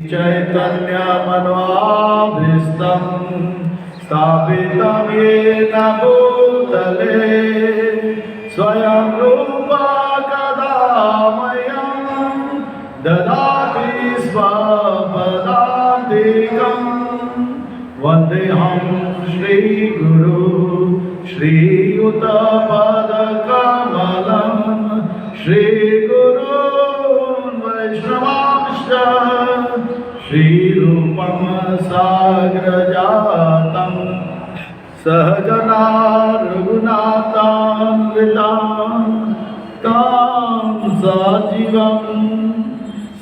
चैतन्यमनोभीष्टं स्थापितं येन भूतले स्वयं रूपा कदा मह्यं ददाति स्वपदान्तिकं वन्देऽहं श्रीगुरु श्रीयुतपदकमलं श्रीगुरून् वैष्णवांश्च श्रीरूपं साग्रजातं सहजना रघुनाथान्वितां तां सजीवं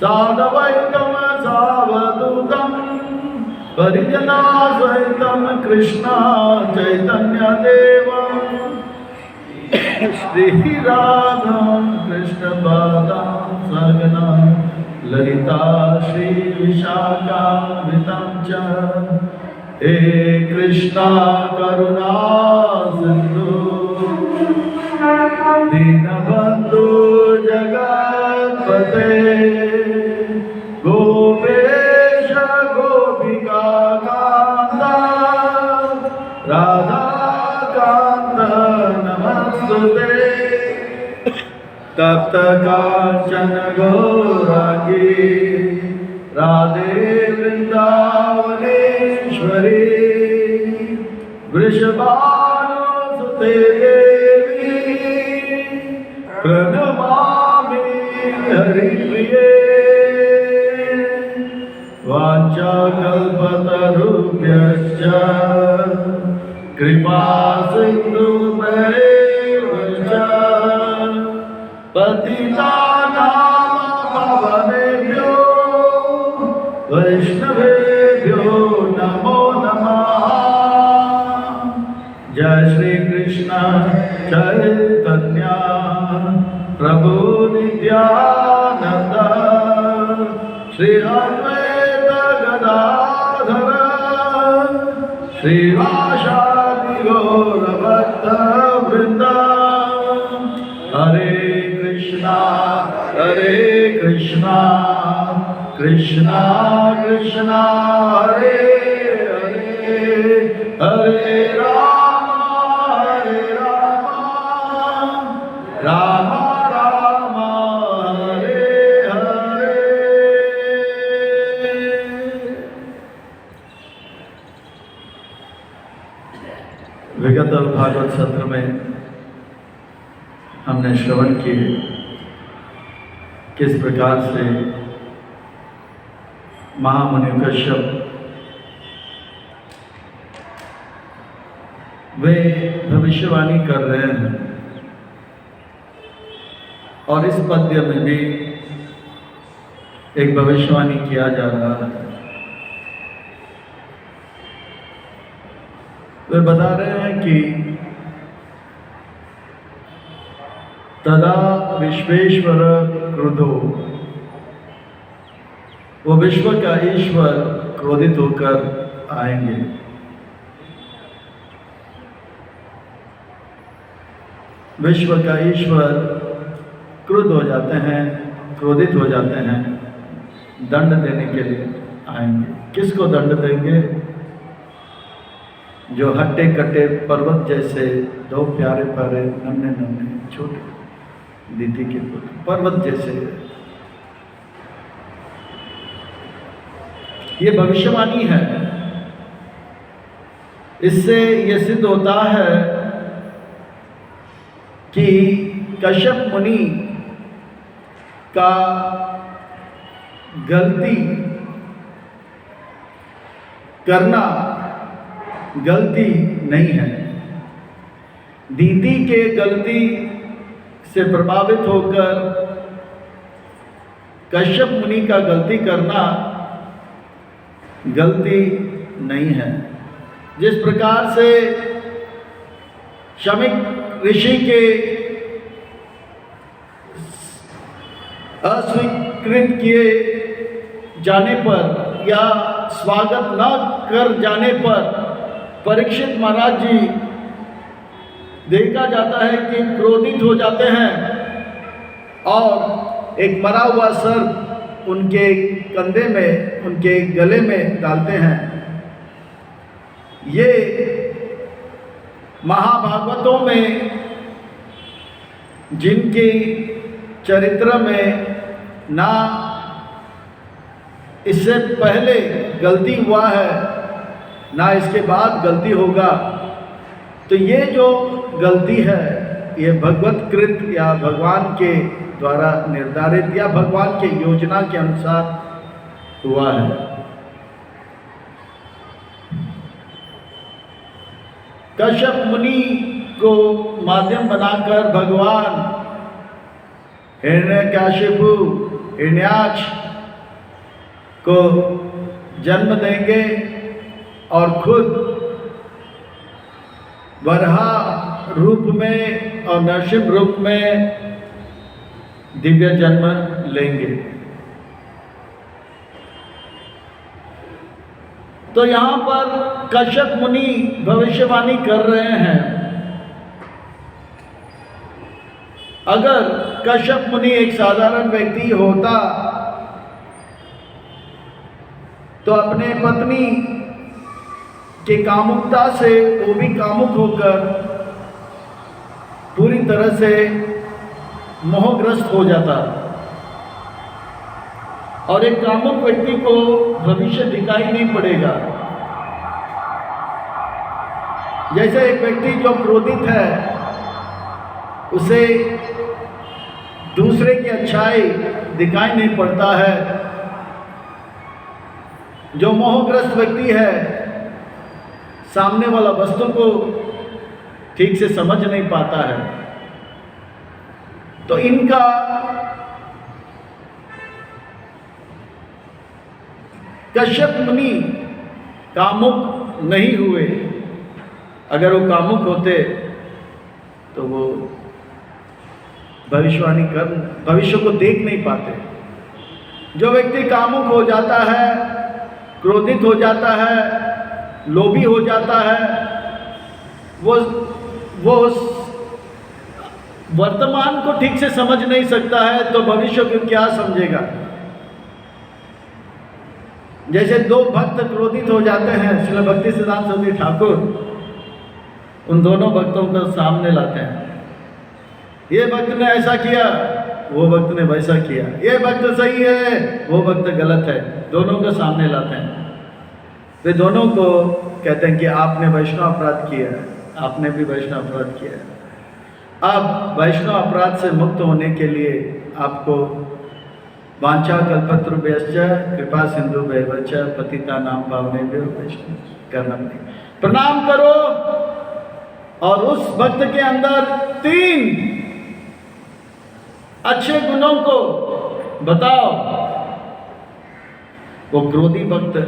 साद्वैतं सावधूतं परिजनासहितं कृष्ण चैतन्यदेवं श्रीराधां कृष्णपादां सगना ललिता श्रीविशाखान्वितं च हे कृष्णा करुणा सिन्धु दीनबन्धु जगत्पते गोपेश गोपिकान्त राधाकान्त नमस्तुते तप्त कांचन गौरांगी राधे वृंदावनेश्वरी वृषभानुसुते देवी प्रणमामि हरिप्रिये वाञ्छाकल्पतरुभ्यश्च कृपा सिन्धुभ्यैव च पतितानां पावनेभ्यो वैष्णवेभ्यो नमो नमः। जय श्री कृष्ण चैतन्य प्रभु नित्यानंद श्री अद्वैत गदाधर श्रीवासादि गौर भक्त वृंद हरे कृष्णा कृष्णा कृष्णा हरे हरे हरे राम राम राम हरे हरे। विगत भागवत सत्र में हमने श्रवण किए किस प्रकार से महामुनि कश्यप वे भविष्यवाणी कर रहे हैं और इस पद्य में भी एक भविष्यवाणी किया जा रहा है। वे बता रहे हैं कि तदा विश्वेश्वर क्रोधो, वो विश्व का ईश्वर क्रोधित होकर आएंगे। विश्व का ईश्वर क्रोध हो जाते हैं, क्रोधित हो जाते हैं, दंड देने के लिए आएंगे। किसको दंड देंगे? जो हट्टे कट्टे पर्वत जैसे दो प्यारे प्यारे नन्हे नन्हे छोटे दीदी के पुत्र पर्वत जैसे। ये भविष्यवाणी है। इससे ये सिद्ध होता है कि कश्यप मुनि का गलती करना गलती नहीं है। दीदी के गलती से प्रभावित होकर कश्यप मुनि का गलती करना गलती नहीं है। जिस प्रकार से शमीक ऋषि के अस्वीकृत किए जाने पर या स्वागत न कर जाने पर परीक्षित महाराज जी देखा जाता है कि क्रोधित हो जाते हैं और एक मरा हुआ सर्प उनके कंधे में, उनके गले में डालते हैं। ये महाभागवतों में जिनके चरित्र में ना इससे पहले गलती हुआ है ना इसके बाद गलती होगा, तो ये जो गलती है ये भगवत कृत या भगवान के द्वारा निर्धारित या भगवान के योजना के अनुसार हुआ है। कश्यप मुनि को माध्यम बनाकर भगवान हिरण्यकशिपु हिरण्याक्ष को जन्म देंगे और खुद वराह रूप में और नरसिंह रूप में दिव्य जन्म लेंगे। तो यहाँ पर कश्यप मुनि भविष्यवाणी कर रहे हैं, अगर कश्यप मुनि एक साधारण व्यक्ति होता तो अपने पत्नी के कामुकता से वो भी कामुक होकर पूरी तरह से मोहग्रस्त हो जाता, और एक कामुक व्यक्ति को भविष्य दिखाई नहीं पड़ेगा। जैसे एक व्यक्ति जो क्रोधित है उसे दूसरे की अच्छाई दिखाई नहीं पड़ता है, जो मोहग्रस्त व्यक्ति है सामने वाला वस्तु को ठीक से समझ नहीं पाता है। तो इनका कश्यप मुनि कामुक नहीं हुए। अगर वो कामुक होते तो वो भविष्य को देख नहीं पाते। जो व्यक्ति कामुक हो जाता है, क्रोधित हो जाता है, लोभी हो जाता है, वो वर्तमान को ठीक से समझ नहीं सकता है, तो भविष्य को क्या समझेगा। जैसे दो भक्त क्रोधित हो जाते हैं, श्रील भक्ति सिद्धांत सरस्वती ठाकुर उन दोनों भक्तों को सामने लाते हैं। ये भक्त ने ऐसा किया, वो भक्त ने वैसा किया, ये भक्त सही है, वो भक्त गलत है, दोनों को सामने लाते हैं। वे दोनों को कहते हैं कि आपने वैष्णव अपराध किया है, आपने भी वैष्णव अपराध किया है। अब वैष्णव अपराध से मुक्त होने के लिए आपको वांछा कल्पतरुभ्यश्च कृपा सिंधु भैवच पतितानां पावनेभ्यो वैष्णव करना पड़ेगा। प्रणाम करो और उस भक्त के अंदर 3 अच्छे गुणों को बताओ। वो क्रोधी भक्त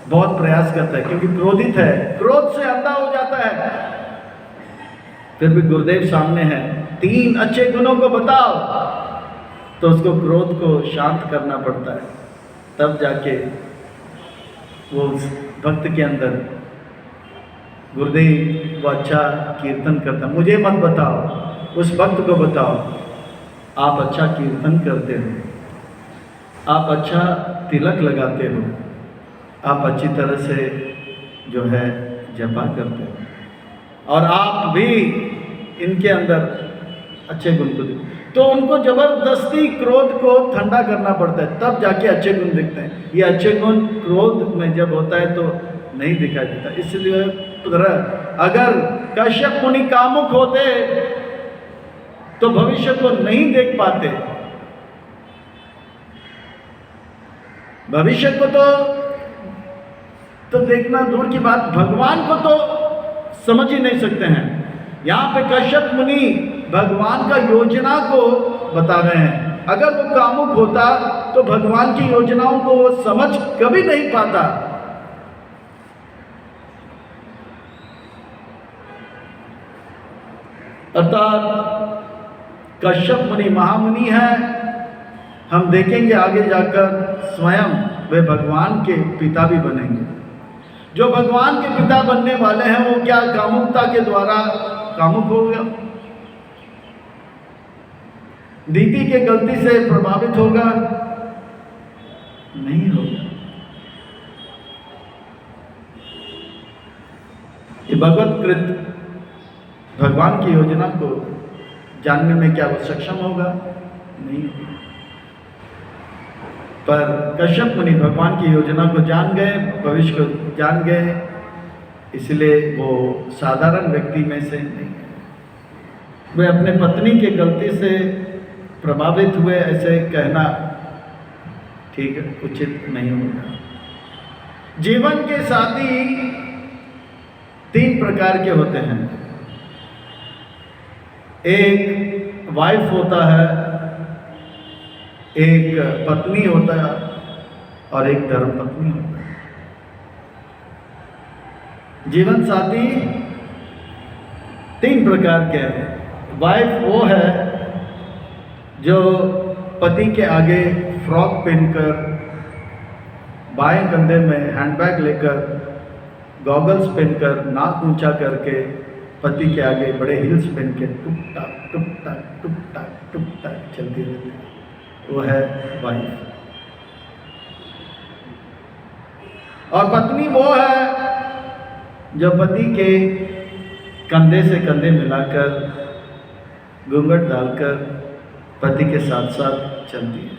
बहुत प्रयास करता है क्योंकि क्रोधित है, क्रोध से अंधा हो जाता है। फिर भी गुरुदेव सामने है, 3 अच्छे गुणों को बताओ, तो उसको क्रोध को शांत करना पड़ता है। तब जाके वो भक्त के अंदर गुरुदेव वो अच्छा कीर्तन करता। मुझे मत बताओ, उस भक्त को बताओ, आप अच्छा कीर्तन करते हो, आप अच्छा तिलक लगाते हो, आप अच्छी तरह से जो है जपा करते हो, और आप भी इनके अंदर अच्छे गुण को तो उनको जबरदस्ती क्रोध को ठंडा करना पड़ता है, तब जाके अच्छे गुण दिखते हैं। ये अच्छे गुण क्रोध में जब होता है तो नहीं दिखाई देता। इसलिए अगर कश्यप मुनि कामुक होते तो भविष्य को नहीं देख पाते। भविष्य को तो देखना दूर की बात, भगवान को तो समझ ही नहीं सकते हैं। यहाँ पे कश्यप मुनि भगवान का योजना को बता रहे हैं। अगर वो कामुक होता तो भगवान की योजनाओं को वो समझ कभी नहीं पाता। अर्थात कश्यप मुनि महामुनि है। हम देखेंगे आगे जाकर स्वयं वे भगवान के पिता भी बनेंगे। जो भगवान के पिता बनने वाले हैं वो क्या कामुकता के द्वारा कामुक हो गया, नीति के गलती से प्रभावित होगा, नहीं होगा। ये भगवत कृत भगवान की योजना को जानने में क्या वो सक्षम होगा? नहीं होगा। पर कश्यप मुनि भगवान की योजना को जान गए, भविष्य को जान गए, इसलिए वो साधारण व्यक्ति में से नहीं है। वे अपने पत्नी की गलती से प्रभावित हुए, ऐसे कहना ठीक है, उचित नहीं होगा। जीवन के साथी 3 प्रकार के होते हैं। एक वाइफ होता है, एक पत्नी होता है और एक धर्म पत्नी होता है। जीवन साथी 3 प्रकार के हैं। वाइफ वो है जो पति के आगे फ्रॉक पहनकर, बाएं कंधे में हैंडबैग लेकर, गॉगल्स पहनकर, नाक ऊंचा करके पति के आगे बड़े हिल्स पहन के टुक टाक चलती रहती है, वो है वाइफ। और पत्नी वो है जो पति के कंधे से कंधे मिलाकर, घूंघट डालकर पति के साथ साथ चलती है,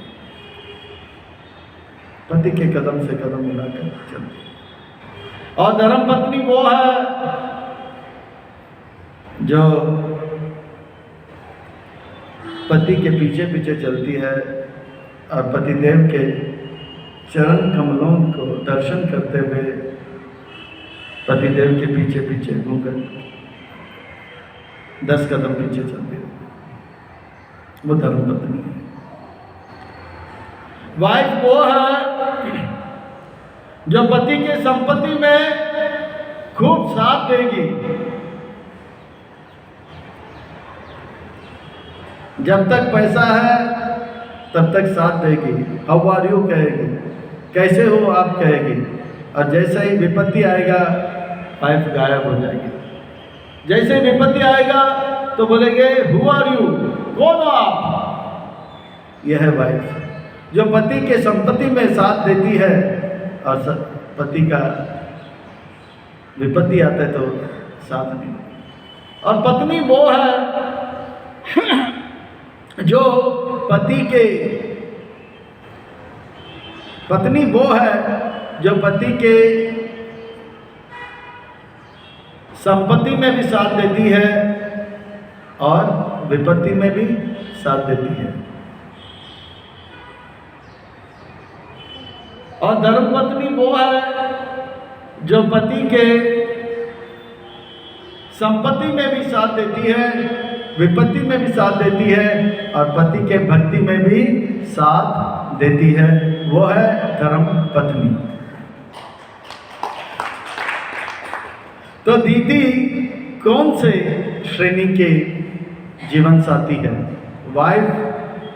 पति के कदम से कदम मिलाकर चलती है। और धर्म पत्नी वो है जो पति के पीछे पीछे चलती है और पतिदेव के चरण कमलों को दर्शन करते हुए पतिदेव के पीछे पीछे घूमकर 10 कदम पीछे चलती है, वो धर्म पत्नी है। वाइफ वो है जो पति के संपत्ति में खूब साथ देगी, जब तक पैसा है तब तक साथ देगी, हाउ आर यू कहेगी, कैसे हो आप कहेगी, और जैसे ही विपत्ति आएगा वाइफ गायब हो जाएगी। जैसे ही विपत्ति आएगा तो बोलेंगे हु आर यू, कौन हो आप। यह है वाइफ जो पति के संपत्ति में साथ देती है और पति का विपत्ति आता है तो साथ नहीं। और पत्नी वो है जो पत्नी वो है जो पति के संपत्ति में भी साथ देती है और विपत्ति में भी साथ देती है। और धर्मपत्नी वो है जो पति के संपत्ति में भी साथ देती है, विपत्ति में भी साथ देती है और पति के भक्ति में भी साथ देती है, वो है धर्म पत्नी। तो दीदी कौन से श्रेणी के जीवन साथी है, वाइफ,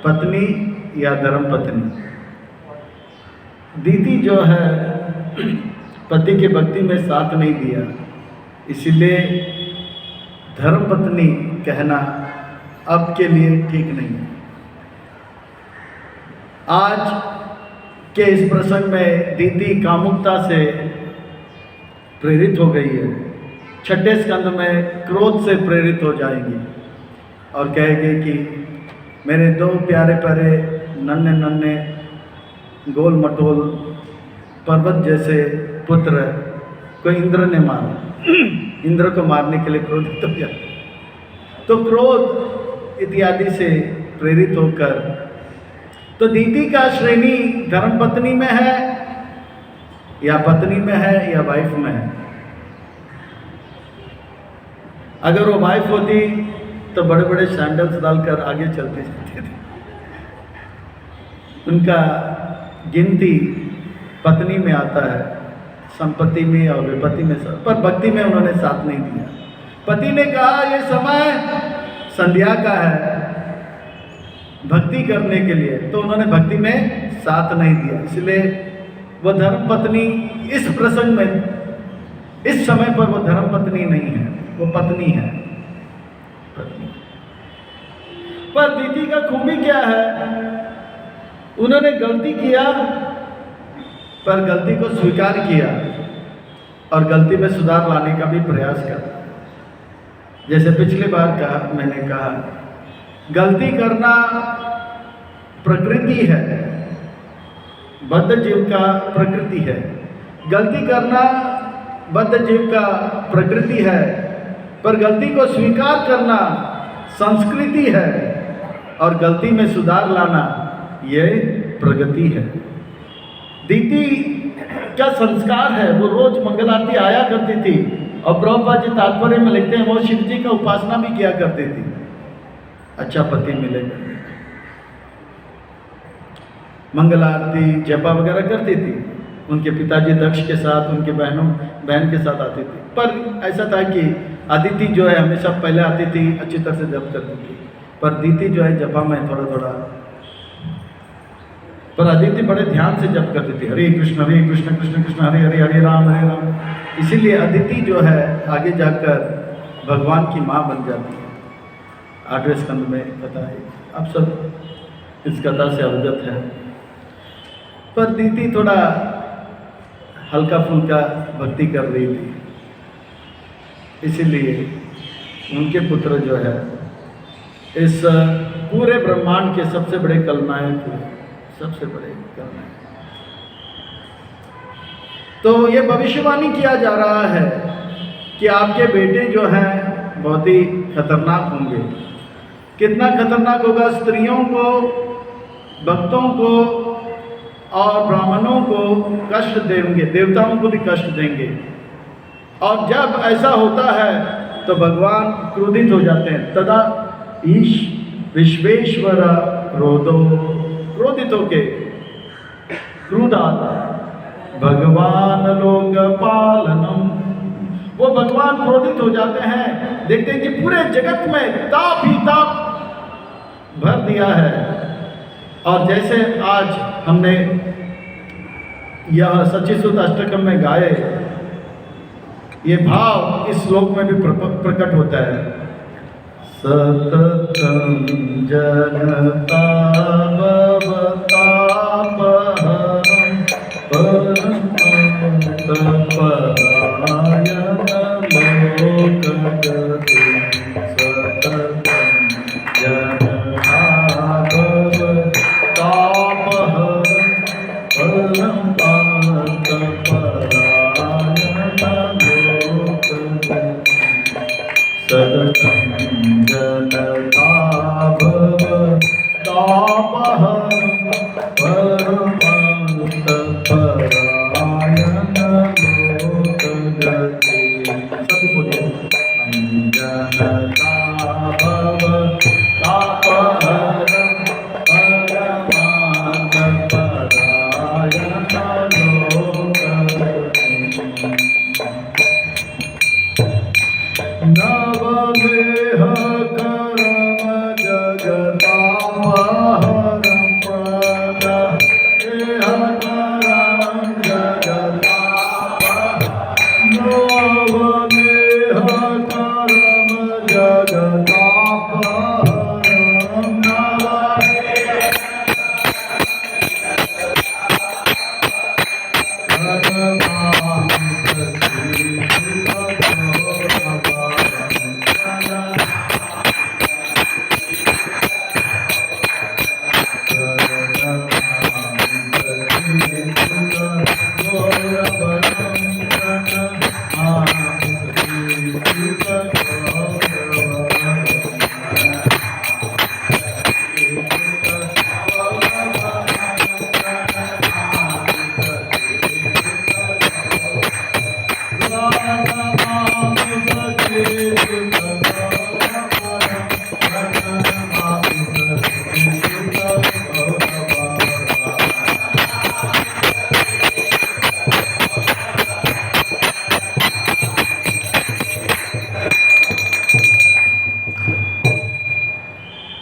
पत्नी या धर्म पत्नी? दीदी जो है पति के भक्ति में साथ नहीं दिया, इसीलिए धर्म पत्नी कहना अब के लिए ठीक नहीं है। आज के इस प्रसंग में दीदी कामुकता से प्रेरित हो गई है, 6ठे स्कंद में क्रोध से प्रेरित हो जाएंगी और कहेगी कि मेरे 2 प्यारे प्यारे नन्हे नन्हे गोल मटोल पर्वत जैसे पुत्र को इंद्र ने मारा, इंद्र को मारने के लिए क्रोधित हो गया। तो क्रोध इत्यादि से प्रेरित होकर तो दीदी का श्रेणी धर्मपत्नी में है या पत्नी में है या वाइफ में है? अगर वो वाइफ होती तो बड़े बड़े सैंडल्स डालकर आगे चलते जाते थे। उनका गिनती पत्नी में आता है, संपत्ति में और विपत्ति में, पर भक्ति में उन्होंने साथ नहीं दिया। पति ने कहा ये समय संध्या का है भक्ति करने के लिए, तो उन्होंने भक्ति में साथ नहीं दिया, इसलिए वो धर्म पत्नी इस प्रसंग में, इस समय पर वो धर्म पत्नी नहीं है, वो पत्नी है, पत्नी। पर दीदी का खूबी क्या है? उन्होंने गलती किया पर गलती को स्वीकार किया और गलती में सुधार लाने का भी प्रयास करा। जैसे पिछली बार मैंने कहा, गलती करना प्रकृति है, बद्ध जीव का प्रकृति है। गलती करना बद्ध जीव का प्रकृति है, पर गलती को स्वीकार करना संस्कृति है और गलती में सुधार लाना ये प्रगति है। दीदी का संस्कार है, वो रोज मंगल आरती आया करती थी और प्रभुपाद जी तात्पर्य में लिखते हैं वो शिव जी का उपासना भी किया करती थी, अच्छा पति मिलेगा। मंगल आरती जपा वगैरह करती थी, उनके पिताजी दक्ष के साथ, उनके बहन के साथ आती थी। पर ऐसा था कि अदिति जो है हमेशा पहले आती थी, अच्छी तरह से जप करती थी, पर दीदी जो है जपा में थोड़ा थोड़ा, पर अदिति बड़े ध्यान से जप करती थी, हरे कृष्ण कृष्ण कृष्ण हरे हरे, हरे राम हरे राम। इसीलिए अदिति जो है आगे जाकर भगवान की माँ बन जाती है। 8वें स्कंद में कथा है, आप सब इस कथा से अवगत है। पर दीदी थोड़ा हल्का फुल्का भक्ति कर रही थी, इसीलिए उनके पुत्र जो है इस पूरे ब्रह्मांड के सबसे बड़े कलनायक हुए, सबसे बड़े कलनायक। तो ये भविष्यवाणी किया जा रहा है कि आपके बेटे जो हैं बहुत ही खतरनाक होंगे। कितना खतरनाक होगा? स्त्रियों को, भक्तों को और ब्राह्मणों को कष्ट देंगे, देवताओं को भी कष्ट देंगे। और जब ऐसा होता है तो भगवान क्रोधित हो जाते हैं। तदा ईश विश्वेश्वर क्रोधित होके, क्रोधात भगवान लोकपालनम, वो भगवान क्रोधित हो जाते हैं। देखते हैं कि पूरे जगत में ताप ही ताप भर दिया है। और जैसे आज हमने यह सच्चिसुत अष्टकम में गाए, ये भाव इस श्लोक में भी प्रकट होता है। सततं जनता भवतापहरं परमतपरायण लोकगते, सततं जनता भवतापहरं परमतपरायण लोकगते, सततं जनता भवतापहरं परमतपरायण लोकगते। सब बोलिए, जनता भवतापहरं परमतपरायण लोकगते। नवदेह कर्म जगतापहरं प्रदेह कर्म जगतापहरं, नवदेह कर्म जगतापहरं, नवदेह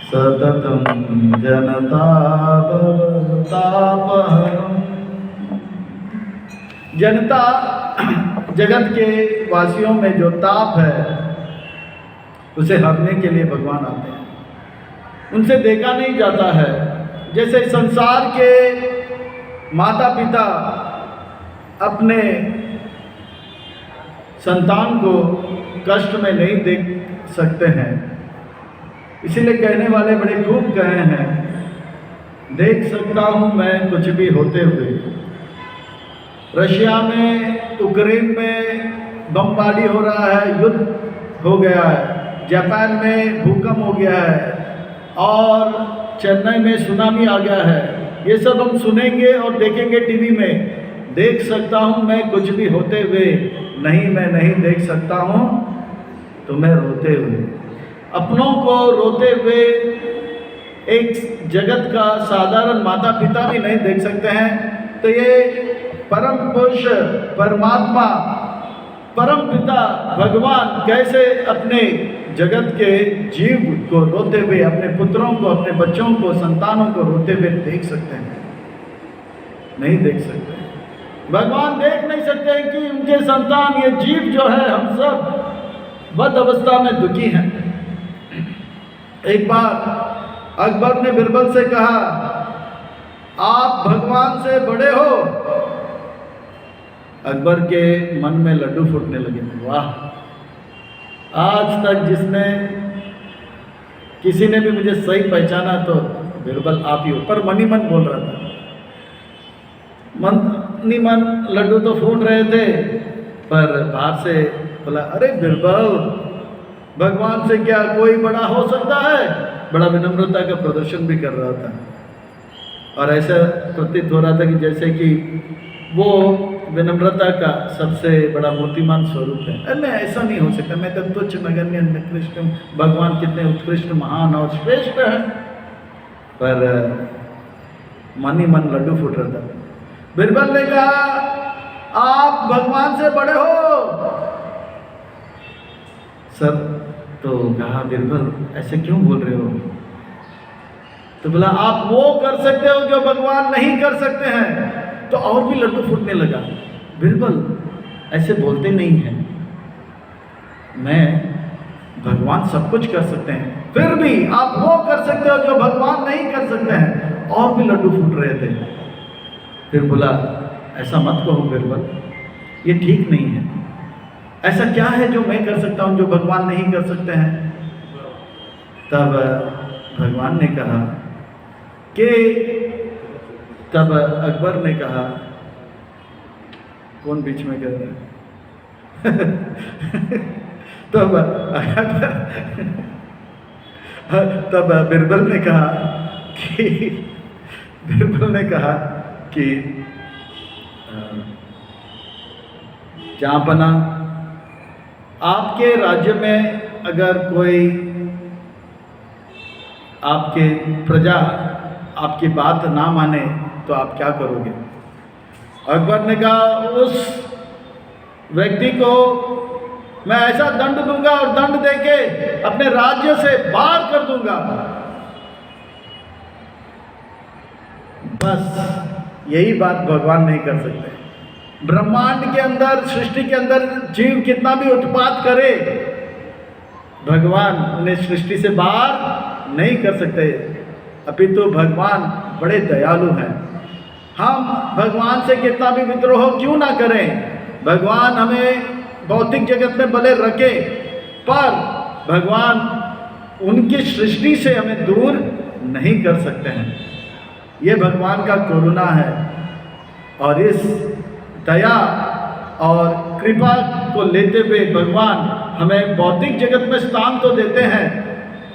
सततं जनता भवतापहरं। जनता, जगत के वासियों में जो ताप है उसे हरने के लिए भगवान आते हैं। उनसे देखा नहीं जाता है। जैसे संसार के माता पिता अपने संतान को कष्ट में नहीं देख सकते हैं। इसीलिए कहने वाले बड़े खूब कहे हैं, देख सकता हूँ मैं कुछ भी होते हुए। रशिया में, यूक्रेन में बमबारी हो रहा है, युद्ध हो गया है, जापान में भूकंप हो गया है और चेन्नई में सुनामी आ गया है। ये सब हम सुनेंगे और देखेंगे टीवी में। देख सकता हूँ मैं कुछ भी होते हुए, नहीं मैं नहीं देख सकता हूँ तुम्हें रोते हुए। अपनों को रोते हुए एक जगत का साधारण माता पिता भी नहीं देख सकते हैं, तो ये परम पुरुष परमात्मा परम पिता भगवान कैसे अपने जगत के जीव को रोते हुए, अपने पुत्रों को, अपने बच्चों को, संतानों को रोते हुए देख सकते हैं? नहीं देख सकते। भगवान देख नहीं सकते कि उनके संतान, ये जीव जो है, हम सब बद अवस्था में दुखी हैं। एक बार अकबर ने बिरबल से कहा, आप भगवान से बड़े हो। अकबर के मन में लड्डू फूटने लगे। वाह, आज तक जिसने किसी ने भी मुझे सही पहचाना तो बिरबल आप ही हो। पर मन ही मन बोल रहा था, मन ही मन लड्डू तो फूट रहे थे, पर बाहर से बोला, अरे बिरबल, भगवान से क्या कोई बड़ा हो सकता है? बड़ा विनम्रता का प्रदर्शन भी कर रहा था और ऐसा प्रतीत हो रहा था कि जैसे कि वो विनम्रता का सबसे बड़ा मूर्तिमान स्वरूप है। अरे ऐसा नहीं हो सकता, मैं तो तुच्छ नगण्य निकृष्ट हूँ, भगवान कितने उत्कृष्ट, महान और श्रेष्ठ है। पर मन ही मन लड्डू फूट रहा था। बिरबल ने कहा, आप भगवान से बड़े हो। सर तो कहा, बिरबल ऐसे क्यों बोल रहे हो? तो बोला, आप वो कर सकते हो जो भगवान नहीं कर सकते हैं। तो और भी लड्डू फूटने लगा। बिरबल ऐसे बोलते नहीं हैं, मैं भगवान सब कुछ कर सकते हैं, फिर भी आप वो कर सकते हो जो भगवान नहीं कर सकते हैं। और भी लड्डू फूट रहे थे। फिर बोला, ऐसा मत कहो बिरबल, ये ठीक नहीं है। ऐसा क्या है जो मैं कर सकता हूँ जो भगवान नहीं कर सकते हैं? तब भगवान ने कहा कि तब अकबर ने कहा, कौन बीच में कह रहा है? तब बिरबल ने कहा कि जहाँपना, आपके राज्य में अगर कोई आपके प्रजा आपकी बात ना माने तो आप क्या करोगे? अकबर ने कहा, उस व्यक्ति को मैं ऐसा दंड दूंगा और दंड देके अपने राज्य से बाहर कर दूंगा। बस यही बात भगवान नहीं कर सकते। ब्रह्मांड के अंदर, सृष्टि के अंदर जीव कितना भी उत्पात करे, भगवान उन्हें सृष्टि से बाहर नहीं कर सकते। अपितु भगवान बड़े दयालु हैं। हम भगवान से कितना भी विद्रोह क्यों ना करें, भगवान हमें भौतिक जगत में भले रखे, पर भगवान उनकी सृष्टि से हमें दूर नहीं कर सकते हैं। ये भगवान का करुणा है। और इस दया और कृपा को लेते हुए भगवान हमें भौतिक जगत में स्थान तो देते हैं,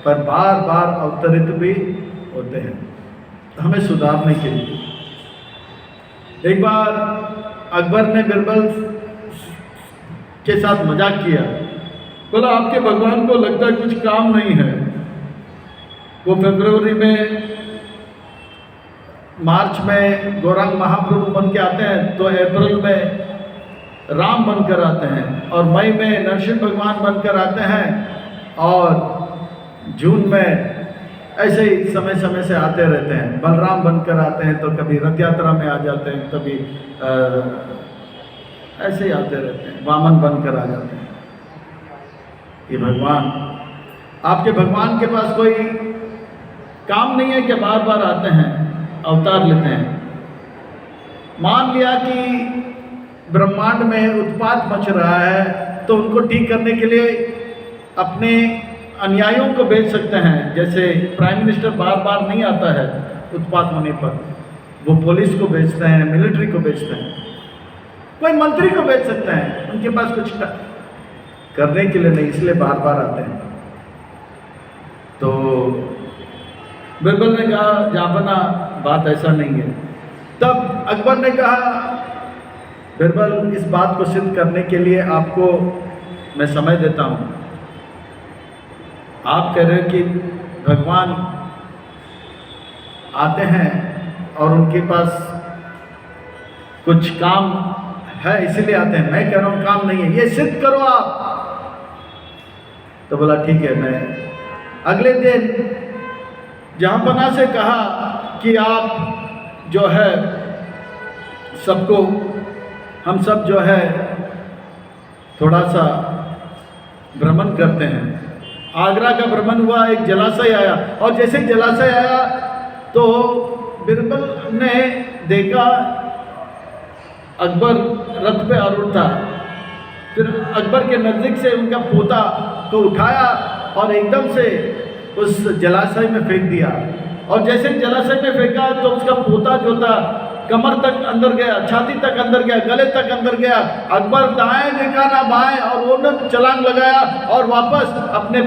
पर बार बार अवतरित भी होते हैं हमें सुधारने के लिए। एक बार अकबर ने बिरबल के साथ मजाक किया, बोला, आपके भगवान को लगता है कुछ काम नहीं है। वो फरवरी में, मार्च में गौरांग महाप्रभु बन के आते हैं, तो अप्रैल में राम बनकर आते हैं, और मई में नरसिंह भगवान बनकर आते हैं, और जून में ऐसे ही समय समय से आते रहते हैं। बलराम बनकर आते हैं, तो कभी रथ यात्रा में आ जाते हैं, कभी ऐसे ही आते रहते हैं, वामन बनकर आ जाते हैं। ये भगवान, आपके भगवान के पास कोई काम नहीं है कि बार बार आते हैं, अवतार लेते हैं। मान लिया कि ब्रह्मांड में उत्पात मच रहा है, तो उनको ठीक करने के लिए अपने अनुयायियों को भेज सकते हैं। जैसे प्राइम मिनिस्टर बार बार नहीं आता है उत्पात होने पर, वो पुलिस को भेजते हैं, मिलिट्री को भेजते हैं, कोई मंत्री को भेज सकते हैं, उनके पास कुछ करने के लिए नहीं, इसलिए बार बार आते हैं। तो बिरबल ने कहा जापना बात ऐसा नहीं है। तब अकबर ने कहा बिरबल, इस बात को सिद्ध करने के लिए आपको मैं समय देता हूँ। आप कह रहे हो कि भगवान आते हैं और उनके पास कुछ काम है इसलिए आते हैं, मैं कह रहा हूँ काम नहीं है, ये सिद्ध करो आप। तो बोला ठीक है। मैं अगले दिन जहाँपना से कहा कि आप जो है सबको, हम सब जो है थोड़ा सा भ्रमण करते हैं। आगरा का भ्रमण हुआ, एक जलाशय आया, और जैसे ही जलाशय आया तो बिरबल ने देखा अकबर रथ पे आरूढ़ था। फिर अकबर के नज़दीक से उनका पोता को उठाया और एकदम से उस जलाशय में फेंक दिया। और जैसे जलाशय में फेंका तो उसका पोता जो था कमर तक अंदर गया, छाती तक अंदर गया, गले तक अंदर गया। अकबर दाएं देखा ना बाएं, और वो ने छलांग लगाया और वापस अपने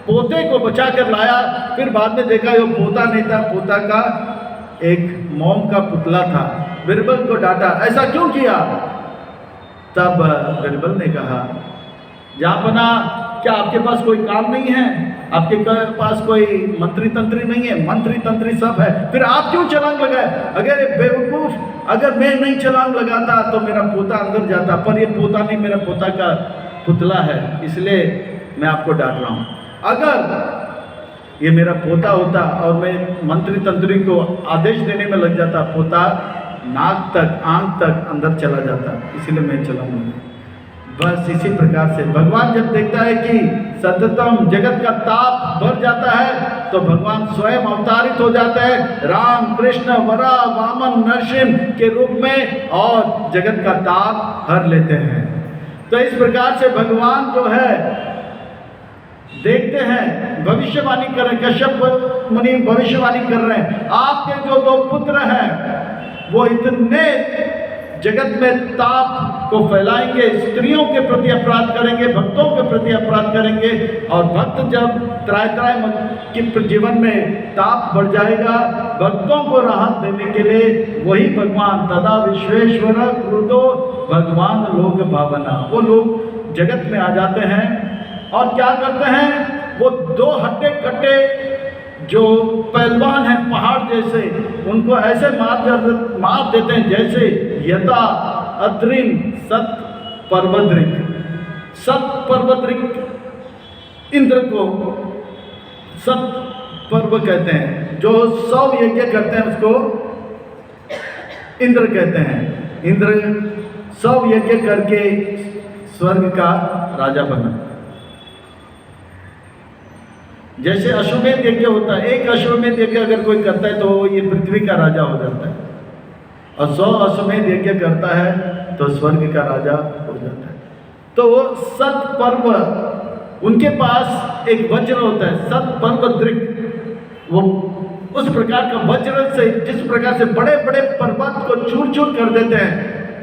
पोते को बचा कर लाया। फिर बाद में देखा वो पोता नहीं था, पोता का एक मोम का पुतला था। बिरबल को डांटा, ऐसा क्यों किया? तब बिरबल ने कहा जापना, क्या आपके पास कोई काम नहीं है? आपके पास कोई मंत्री तंत्री नहीं है? मंत्री तंत्री सब है, फिर आप क्यों छलांग लगाए? अगर बेवकूफ़, अगर मैं नहीं छलांग लगाता तो मेरा पोता अंदर जाता, पर ये पोता नहीं, मेरा पोता का पुतला है, इसलिए मैं आपको डांट रहा हूँ। अगर ये मेरा पोता होता और मैं मंत्री तंत्री को आदेश देने में लग जाता, पोता नाक तक, आंख तक अंदर चला जाता, इसलिए मैं चलाऊंगा। बस इसी प्रकार से भगवान जब देखता है कि सततम जगत का ताप बढ़ जाता है तो भगवान स्वयं अवतारित हो जाते हैं राम, कृष्ण, वराह, वामन, नरसिंह के रूप में, और जगत का ताप हर लेते हैं। तो इस प्रकार से भगवान जो है देखते हैं, भविष्यवाणी कर रहे हैं, कश्यप मुनि भविष्यवाणी कर रहे हैं, आपके जो दो पुत्र हैं वो इतने जगत में ताप को फैलाएंगे, स्त्रियों के प्रति अपराध करेंगे, भक्तों के प्रति अपराध करेंगे, और भक्त जब त्राय के जीवन में ताप बढ़ जाएगा, भक्तों को राहत देने के लिए वही भगवान तदा विश्वेश्वर क्रुद्धो भगवान लोक भावना, वो लोग जगत में आ जाते हैं और क्या करते हैं, वो दो हट्टे कट्टे जो पहलवान हैं पहाड़ जैसे, उनको ऐसे मार देते हैं जैसे यथा अद्रिन सत पर्वद्रिक। सत पर्वद्रिक इंद्र को सत पर्व कहते हैं, जो 100 यज्ञ करते हैं उसको इंद्र कहते हैं। इंद्र 100 यज्ञ करके स्वर्ग का राजा बना। जैसे अश्वमेध यज्ञ होता है, एक अश्वमेध यज्ञ अगर कोई करता है तो ये पृथ्वी का राजा हो जाता है, और 100 अश्वमेध यज्ञ करता है तो स्वर्ग का राजा हो जाता है। तो वो सत पर्व, उनके पास एक वज्र होता है सत पर्वद्रिक, वो उस प्रकार का वज्र से जिस प्रकार से बड़े बड़े पर्वत को चूर चूर कर देते हैं।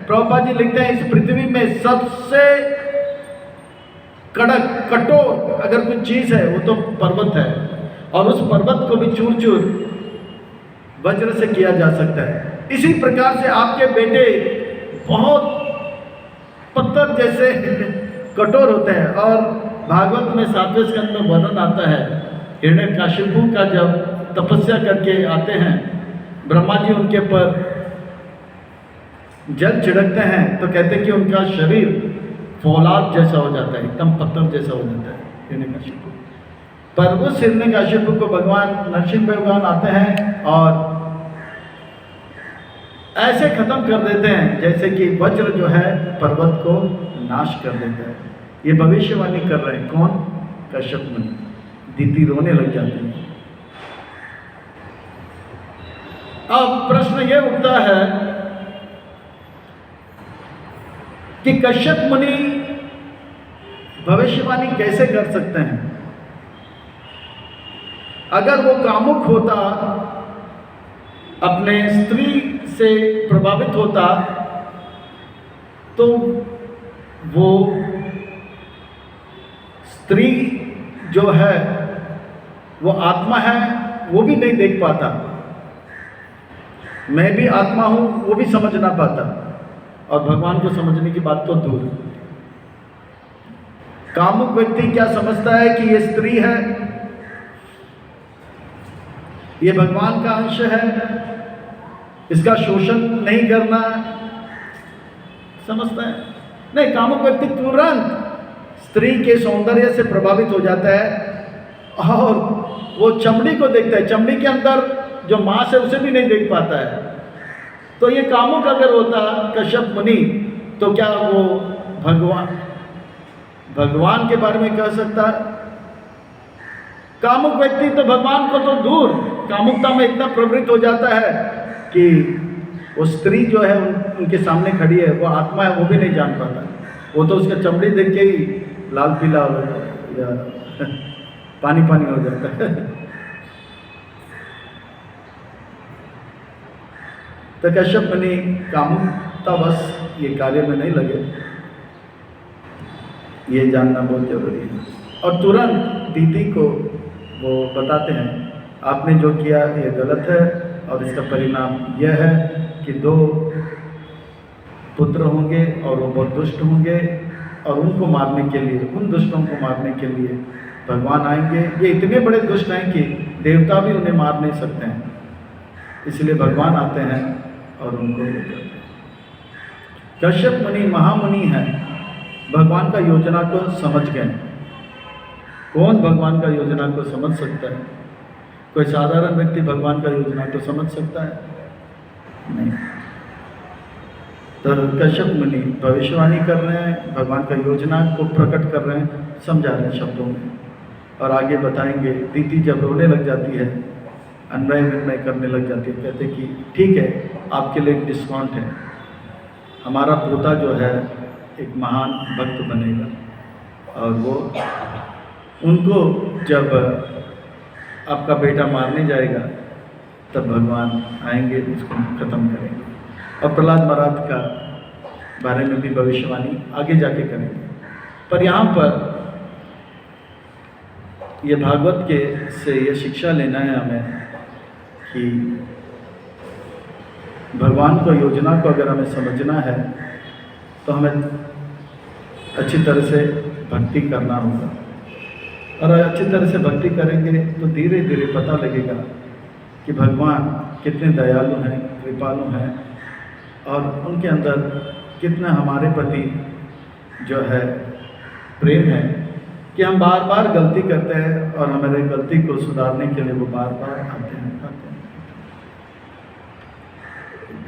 प्रभुपाद जी लिखते हैं इस पृथ्वी में सबसे कड़क कठोर अगर कुछ चीज है वो तो पर्वत है, और उस पर्वत को भी चूर चूर वज्र से किया जा सकता है। इसी प्रकार से आपके बेटे बहुत पत्थर जैसे कठोर होते हैं, और भागवत में 7वें स्कंद में वर्णन आता है, हिरण्यकशिपु का जब तपस्या करके आते हैं, ब्रह्मा जी उनके पर जल छिड़कते हैं तो कहते हैं कि उनका शरीर फौलाद जैसा हो जाता है, एकदम पत्थर जैसा हो जाता है हिरण्यकशिपु। पर उस हिरण्यकशिपु को भगवान नरसिंह भगवान आते हैं और ऐसे खत्म कर देते हैं जैसे कि वज्र जो है पर्वत को नाश कर देता है। ये भविष्यवाणी कर रहे हैं कौन? कश्यप मुनि। दीदी रोने लग जाती है। अब प्रश्न ये उठता है कि कश्यप मुनि भविष्यवाणी कैसे कर सकते हैं। अगर वो कामुक होता, अपने स्त्री से प्रभावित होता, तो वो स्त्री जो है वो आत्मा है वो भी नहीं देख पाता, मैं भी आत्मा हूं वो भी समझ ना पाता, और भगवान को समझने की बात तो दूर। कामुक व्यक्ति क्या समझता है कि ये स्त्री है, ये भगवान का अंश है, इसका शोषण नहीं करना समझता है। नहीं, कामुक व्यक्ति तुरंत स्त्री के सौंदर्य से प्रभावित हो जाता है और वो चमड़ी को देखता है, चमड़ी के अंदर जो मांस है उसे भी नहीं देख पाता है। तो ये कामुक अगर होता कश्यप मुनि, तो क्या वो भगवान के बारे में कह सकता? कामुक व्यक्ति तो भगवान को तो दूर, कामुकता में इतना प्रवृत्त हो जाता है कि वो स्त्री जो है उनके सामने खड़ी है, वो आत्मा है वो भी नहीं जान पाता। वो तो उसका चमड़ी देख के ही लाल पीला हो या पानी पानी हो जाता है। तो कश्यप मुनि कामुकता बस ये कार्य में नहीं लगे, ये जानना बहुत जरूरी है। और तुरंत दीदी को वो बताते हैं आपने जो किया ये गलत है और इसका परिणाम यह है कि 2 पुत्र होंगे और वो बहुत दुष्ट होंगे और उनको मारने के लिए, उन दुष्टों को मारने के लिए भगवान आएंगे। ये इतने बड़े दुष्ट हैं कि देवता भी उन्हें मार नहीं सकते हैं, इसलिए भगवान आते हैं और उनको ये करते हैं। कश्यप मुनि महामुनि हैं, भगवान का योजना को समझ गए। कौन भगवान का योजना को समझ सकता है? कोई साधारण व्यक्ति भगवान का योजना को समझ सकता है? नहीं। तो कश्यप मुनि भविष्यवाणी कर रहे हैं, भगवान का योजना को प्रकट कर रहे हैं, समझा रहे हैं शब्दों में, और आगे बताएंगे। दीदी जब रोने लग जाती है, अन्वय विन्वय करने लग जाती है, कहते कि ठीक है आपके लिए एक डिस्काउंट है, हमारा पोता जो है एक महान भक्त बनेगा, और वो उनको जब आपका बेटा मारने जाएगा तब भगवान आएंगे, उसको खत्म करेंगे। और प्रहलाद महाराज का बारे में भी भविष्यवाणी आगे जाके करेंगे। पर यहाँ पर ये भागवत के से ये शिक्षा लेना है हमें कि भगवान को योजना को अगर हमें समझना है तो हमें अच्छी तरह से भक्ति करना होगा, और अच्छी तरह से भक्ति करेंगे तो धीरे धीरे पता लगेगा कि भगवान कितने दयालु हैं, कृपालु हैं, और उनके अंदर कितना हमारे प्रति जो है प्रेम है कि हम बार बार गलती करते हैं और हमारे गलती को सुधारने के लिए वो बार बार आते हैं।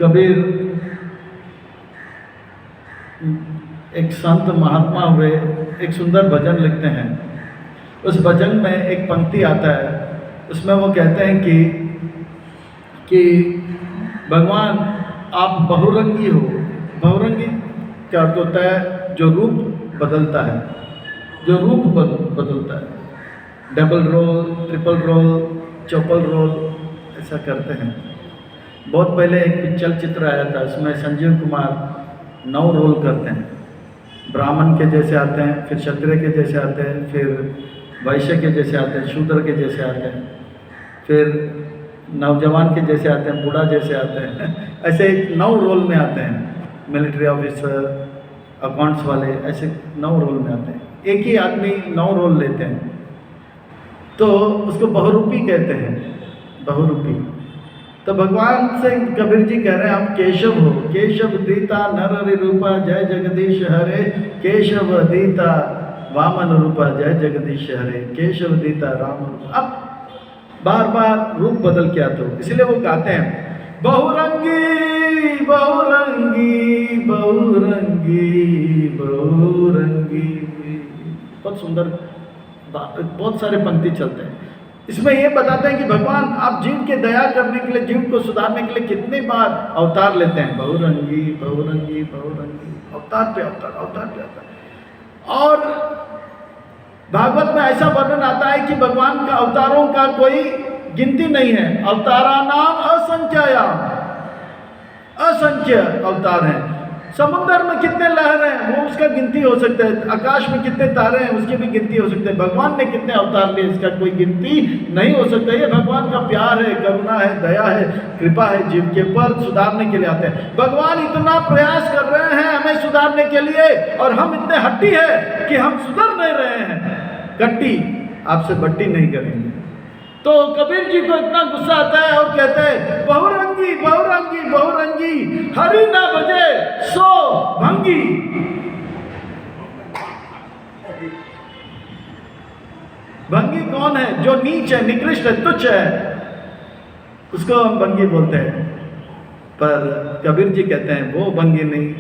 कबीर एक संत महात्मा हुए, एक सुंदर भजन लिखते हैं। उस भजन में एक पंक्ति आता है, उसमें वो कहते हैं कि भगवान आप बहुरंगी हो। बहुरंगी क्या अर्थ होता है? जो रूप बदलता है, जो रूप बदलता है। डबल रोल, ट्रिपल रोल, चौपल रोल ऐसा करते हैं। बहुत पहले एक चलचित्र आया था, उसमें संजीव कुमार 9 रोल करते हैं। ब्राह्मण के जैसे आते हैं, फिर क्षत्रिय के जैसे आते हैं, फिर वैश्य के जैसे आते हैं, शूद्र के जैसे आते हैं, फिर नौजवान के जैसे आते हैं, बूढ़ा जैसे आते हैं। ऐसे 9 रोल में आते हैं। मिलिट्री ऑफिसर, अकाउंट्स वाले, ऐसे 9 रोल में आते हैं। एक ही आदमी 9 रोल लेते हैं, तो उसको बहुरूपी कहते हैं, बहुरूपी। तो भगवान से कबीर जी कह रहे हैं आप केशव हो। केशव दीता नर रूपा जय जगदीश हरे, केशव दीता वामन रूपा जय जगदीश हरे, केशव दीता राम रूपा। अब बार बार रूप बदल के आते हो, इसलिए वो गाते हैं बहुरंगी बहुरंगी बहुरंगी बहुरंगी। बहुत सुंदर, बहुत सारे पंक्ति चलते हैं। इसमें ये बताते हैं कि भगवान आप जीव के दया करने के लिए, जीव को सुधारने के लिए कितने बार अवतार लेते हैं। बहुरंगी बहुरंगी बहुरंगी, अवतार पे अवतार, अवतार पे अवतार। और भागवत में ऐसा वर्णन आता है कि भगवान का अवतारों का कोई गिनती नहीं है। अवतारा नाम असंख्यायाम, असंख्य अवतार हैं। समुद्र में कितने लहर हैं वो उसका गिनती हो सकता है, आकाश में कितने तारे हैं उसकी भी गिनती हो सकती है। भगवान ने कितने अवतार लिए इसका कोई गिनती नहीं हो सकता। ये भगवान का प्यार है, करुणा है, दया है, कृपा है, जीव के ऊपर सुधारने के लिए आते हैं। भगवान इतना प्रयास कर रहे हैं हमें सुधारने के लिए, और हम इतने हट्टी है कि हम सुधर नहीं रहे हैं। कट्टी आपसे बट्टी नहीं करेंगे। तो कबीर जी को इतना गुस्सा आता है और कहते हैं बहुरंगी बहुरंगी बहुरंगी, हरि ना बजे सो भंगी। भंगी कौन है? जो नीच है, निकृष्ट है, तुच्छ है, उसको हम भंगी बोलते हैं। पर कबीर जी कहते हैं वो भंगी नहीं,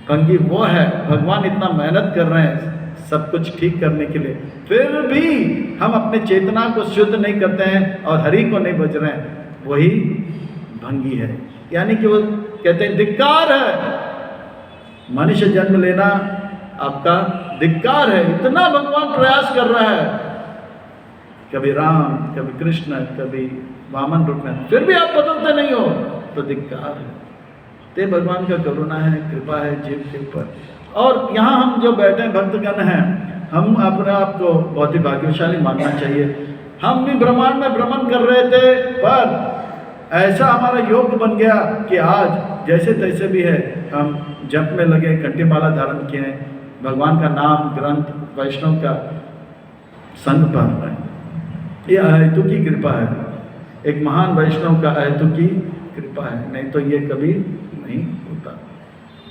भंगी वो है। भगवान इतना मेहनत कर रहे हैं सब कुछ ठीक करने के लिए, फिर भी हम अपने चेतना को शुद्ध नहीं करते हैं और हरि को नहीं बज रहे हैं, वही भंगी है। यानी कि वो कहते हैं धिक्कार है, मनुष्य जन्म लेना आपका धिक्कार है। इतना भगवान प्रयास कर रहा है, कभी राम, कभी कृष्ण, कभी वामन रूप में, फिर भी आप बदलते नहीं हो, तो धिक्कार है। ते भगवान का करुणा है, कृपा है जीव के ऊपर। और यहाँ हम जो बैठे भक्तगण हैं, हम अपने आप को बहुत ही भाग्यशाली मानना चाहिए। हम भी ब्रह्मांड में भ्रमण कर रहे थे, पर ऐसा हमारा योग बन गया कि आज जैसे तैसे भी है हम जप में लगे, कंठीमाला धारण किए हैं, भगवान का नाम, ग्रंथ, वैष्णव का संग पा रहे हैं। ये अहेतु की कृपा है, एक महान वैष्णव का अहेतु की कृपा है, नहीं तो ये कभी नहीं होता।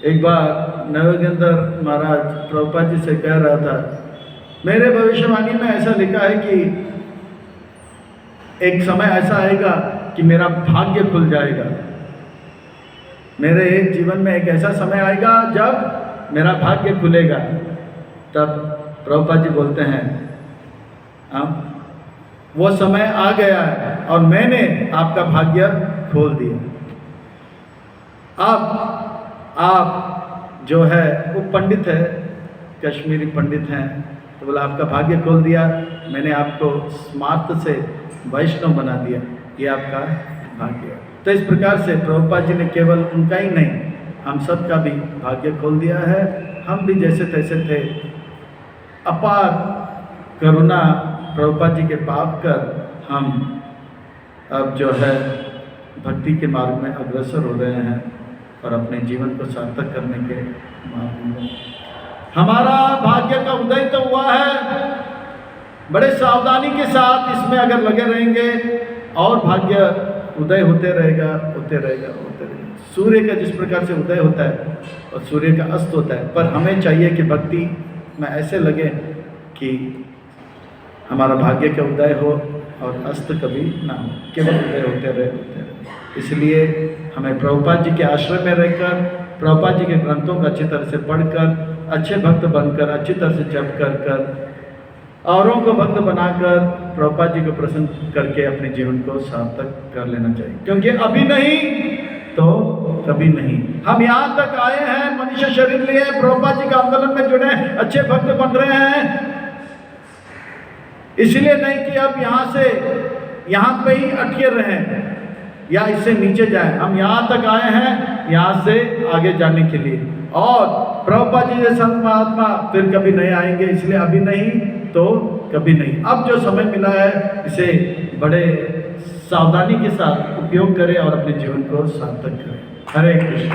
एक बार नवगेंद्र महाराज प्रभुपाद जी से कह रहा था, मेरे भविष्यवाणी में ऐसा लिखा है कि एक समय ऐसा आएगा कि मेरा भाग्य खुल जाएगा। मेरे एक जीवन में एक ऐसा समय आएगा जब मेरा भाग्य खुलेगा। तब प्रभुपाद जी बोलते हैं वो समय आ गया है और मैंने आपका भाग्य खोल दिया। अब आप जो है वो पंडित है, कश्मीरी पंडित हैं, तो बोला आपका भाग्य खोल दिया, मैंने आपको स्मार्त से वैष्णव बना दिया, ये आपका भाग्य है। तो इस प्रकार से प्रभुपाद जी ने केवल उनका ही नहीं, हम सब का भी भाग्य खोल दिया है। हम भी जैसे तैसे थे, अपार करुणा प्रभुपाद जी के पाप कर हम अब जो है भक्ति के मार्ग में अग्रसर हो रहे हैं और अपने जीवन को सार्थक करने के मार्ग में हमारा भाग्य का उदय तो हुआ है। बड़े सावधानी के साथ इसमें अगर लगे रहेंगे और भाग्य उदय होते रहेगा, होते रहेगा, होते रहेगा। सूर्य का जिस प्रकार से उदय होता है और सूर्य का अस्त होता है, पर हमें चाहिए कि भक्ति में ऐसे लगे कि हमारा भाग्य का उदय हो और अस्त कभी ना हो, केवल उदय होते रहे, होते रहे। इसलिए हमें प्रभुपाद जी के आश्रय में रहकर, प्रभुपाद जी के ग्रंथों को अच्छी तरह से पढ़कर, अच्छे भक्त बनकर, अच्छी तरह से जप कर औरों को भक्त बनाकर प्रभुपाद जी को प्रसन्न करके अपने जीवन को सार्थक कर लेना चाहिए। क्योंकि अभी नहीं तो कभी नहीं। हम यहाँ तक आए हैं, मनुष्य शरीर लिए, प्रभुपाद जी का आंदोलन में जुड़े, अच्छे भक्त बन रहे हैं, इसलिए नहीं कि अब यहाँ से यहाँ पे ही अटके रहें या इससे नीचे जाएं। हम यहाँ तक आए हैं यहाँ से आगे जाने के लिए, और प्रभुपाद जी जैसे संत महात्मा फिर कभी नहीं आएंगे, इसलिए अभी नहीं तो कभी नहीं। अब जो समय मिला है इसे बड़े सावधानी के साथ उपयोग करें और अपने जीवन को सार्थक करें। हरे कृष्ण।